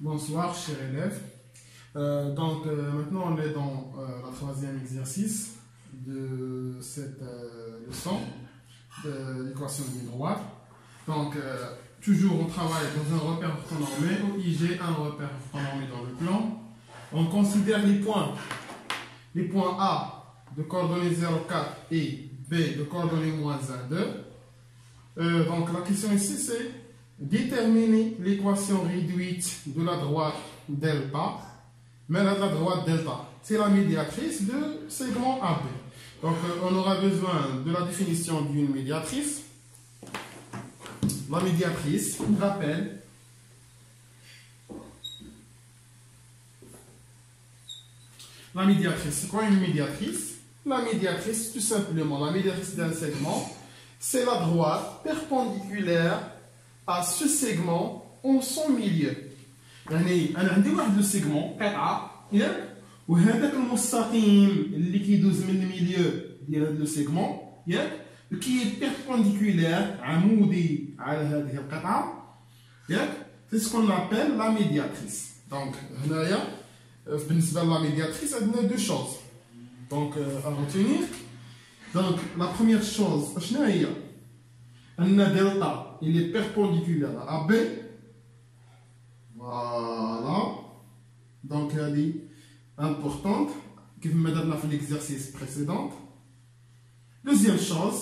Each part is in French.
Bonsoir, chers élèves. Maintenant, on est dans le troisième exercice de cette leçon de l'équation de ligne droite. Toujours, on travaille dans un repère pronormé, OIG, un repère pronormé dans le plan. On considère les points A de coordonnées 0,4 et B de coordonnées moins 1, 2. La question ici, c'est déterminer l'équation réduite de la droite delta, mais la droite delta, c'est la médiatrice de segment AB. Donc, on aura besoin de la définition d'une médiatrice. La médiatrice, on rappelle, la médiatrice, c'est quoi une médiatrice? La médiatrice, tout simplement, la médiatrice d'un segment, c'est la droite perpendiculaire à ce segment en son milieu. يعني انا عندي واحد لو سيغمون قطعه ياك وهذاك المستقيم اللي كيدوز من الميليو ديال هذا لو سيغمون ياك كي بيربونديكولير عمودي على هذه القطعه ياك سي سكون لابيل لا ميدياتريس. دونك هنايا بالنسبه لا ميدياتريس عندنا دو شوز دونك ا retenir. Donc la première chose شنو هي؟ ان دلتا il est perpendiculaire à B. Voilà. Donc, elle est importante, comme me donne dans l'exercice précédent. Deuxième chose,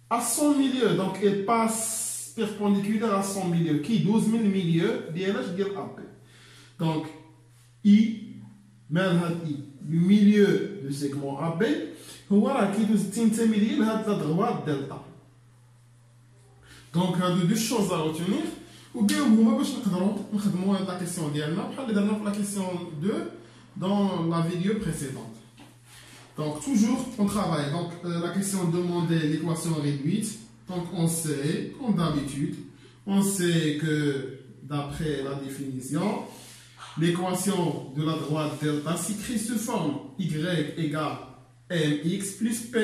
à son milieu, donc elle passe perpendiculaire à son milieu, qui 12 000 milieu, d'ILH de AB. Donc, I, le milieu du segment AB, voilà, qui 12 000 milieu, de la droite delta. Donc, il y a deux choses à retenir. Ou bien, on va faire la question ديالنا بحال اللي درنا في la question 2 dans la vidéo précédente. Donc, toujours, on travaille. Donc, la question demandait l'équation réduite. Donc, on sait, comme d'habitude, on sait que, d'après la définition, l'équation de la droite delta s'écrit sous forme y égale mx plus p.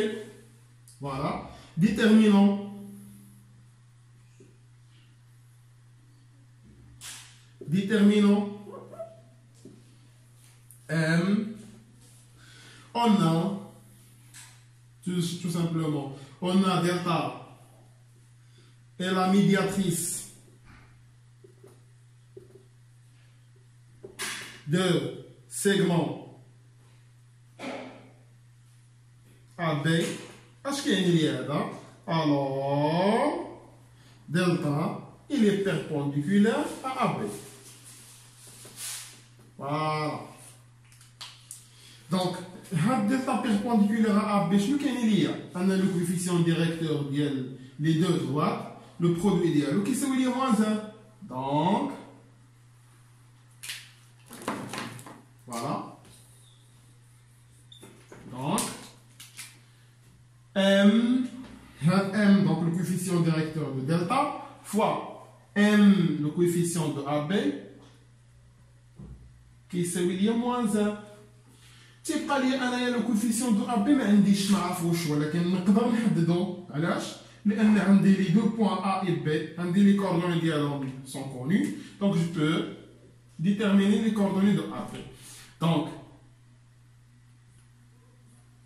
Voilà. Déterminant M, on a tout simplement, on a delta et la médiatrice de segment AB. Est-ce qu'il y a une liaison? Alors, delta, il est perpendiculaire à AB. Voilà. Donc, le delta perpendiculaire à AB, je ne on a le coefficient directeur des deux droites, le produit idéal, qui c'est moins 1. Donc, voilà. Donc, M, donc le coefficient directeur de delta, fois M, le coefficient de AB, qui c'est moins 1. تيبقى لي انايا لو كوفيسيون دو ابي ما عنديش نعرفوش ولكن نقدر نحددو. علاش؟ لان عندي لي دو بوين ا et B, عندي لي coordonnées ديالهم sont connues, donc je peux déterminer les coordonnées de AB. Donc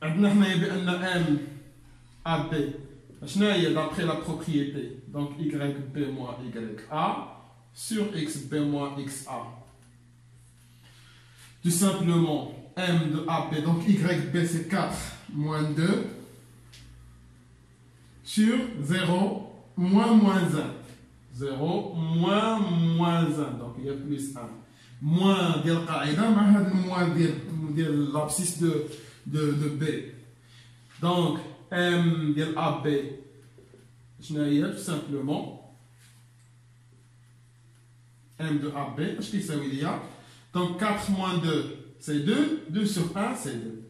عندنا حنايا بان M AB شنو هي d'après la propriété, donc YB moins YA sur XB moins XA. Tout simplement M de AB, donc YB c'est 4 moins 2 sur 0 moins 1. 0 moins 1, donc il y a plus 1. Moins de القاعدة مع هذا الموان ديال l'abscisse de B. Donc M de AB شنو هي tout simplement M de AB اش كيساوي ليا؟ Donc 4 moins 2 c'est 2, 2 sur 1 c'est 2.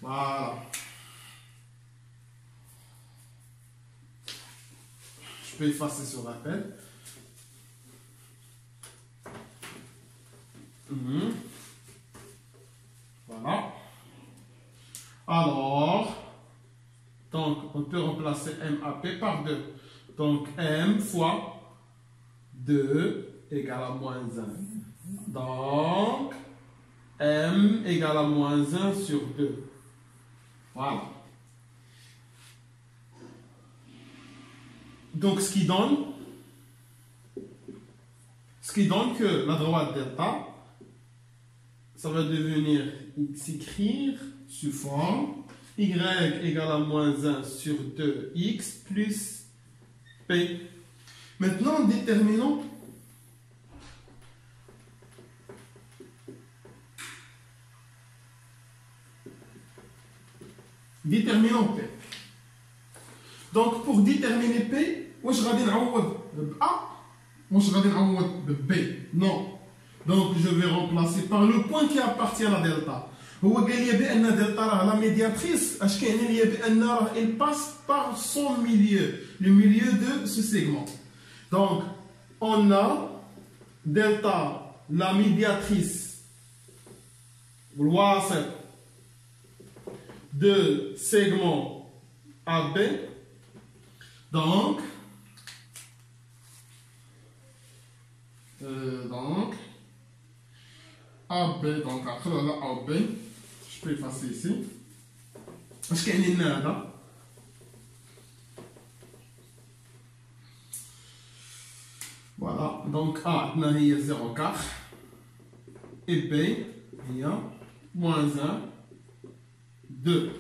Voilà. Je peux effacer ce rappel. Voilà. Alors, donc on peut remplacer MAP par 2. Donc M fois 2 égale à moins 1. Donc, m égale à moins 1 sur 2. Voilà. Donc, ce qui donne que la droite delta, ça va devenir x écrire sous forme y égale à moins 1 sur 2x plus p. Maintenant, déterminons P. Donc, pour déterminer P, واش غادي نعوض بA واش غادي نعوض بB. Non. Donc, je vais remplacer par le point qui appartient à la delta. هو قال لي بأن delta راه la médiatrice. اش كيعني لي بأن راه elle passe par son milieu, le milieu de ce segment. Donc, on a delta, la médiatrice, الواسط de segment AB. Donc, AB, donc après on a AB, je peux effacer ici. Parce qu'il y a une nada. Voilà, donc A, il y a 0,4 et B, il y a moins 1, 2.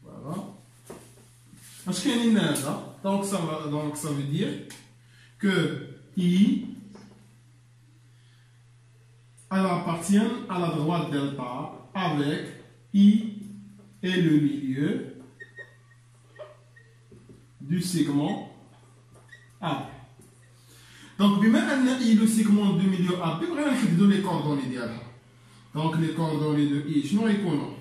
Voilà. Parce qu'il y a une nada. Donc ça veut dire que I elle appartient à la droite delta avec I et le milieu du segment A. Donc, بما أن I le segment du milieu A, on va نحددوا les coordonnées ديالها. Donc les coordonnées de I شنو يكونوا؟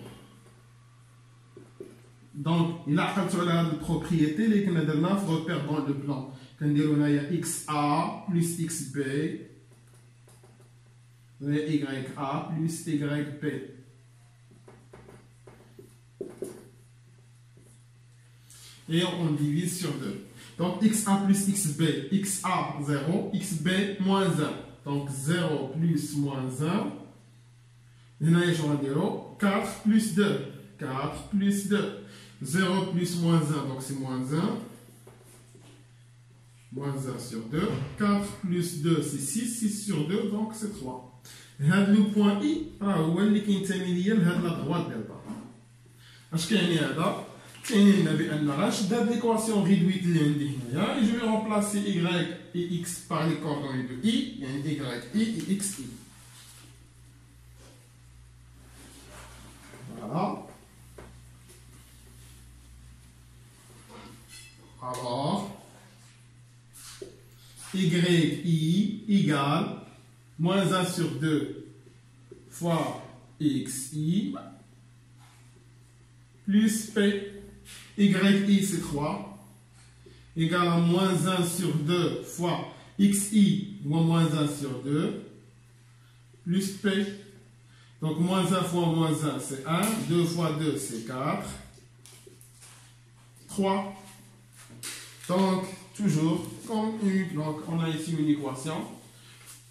Donc, il a عقلتوا على هذه البروبريتي اللي كنا درناها في repère dans le plan. كنديروا هنايا XA plus XB YA plus YP. Et on divise sur 2. Donc, XA plus XB, XA 0, XB moins 1. Donc, 0 plus moins 1. هنايا شنو غنديروا 4 plus 2. 4 plus 2. 0 plus moins 1, donc c'est moins 1. Moins 1 sur 2. 4 plus 2, c'est 6. 6 sur 2, donc c'est 3. هذا لو بوان اي راه هو اللي كينتمي ليا لهاد لا دروات ديالها. اش كيعني هذا؟ كيعني لنا بان غنشد هاد ليكواسيون ريدويت اللي عندي هنايا. جو في رومبلاسي y et x par les coordonnées de i, يعني y i et x i. Voilà. Alors, yi égale moins 1 sur 2 fois xi plus p. yi c'est 3 égale à moins 1 sur 2 fois xi moins 1 sur 2 plus p. Donc moins 1 fois moins 1 c'est 1, 2 fois 2 c'est 4, 3. Donc, toujours, donc on a ici une équation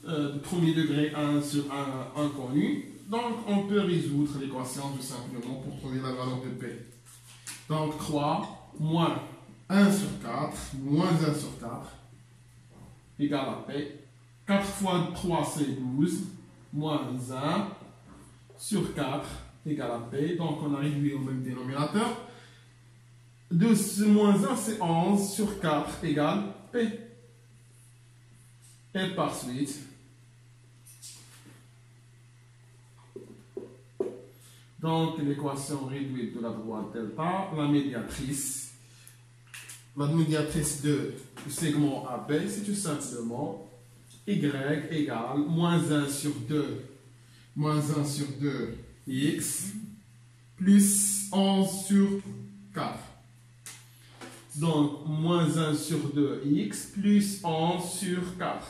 de premier degré 1 sur 1 inconnu. Donc, on peut résoudre l'équation tout simplement pour trouver la valeur de P. Donc, 3 moins 1 sur 4, moins 1 sur 4, égale à P. 4 fois 3, c'est 12, moins 1 sur 4, égale à P. Donc, on a réduit au même dénominateur. 2 moins 1, c'est 11 sur 4 égale P. Et par suite, donc l'équation réduite de la droite delta, la médiatrice du segment AB, c'est tout simplement y égale moins 1 sur 2 x plus 11 sur 4. Donc, moins 1 sur 2x plus 11 sur 4.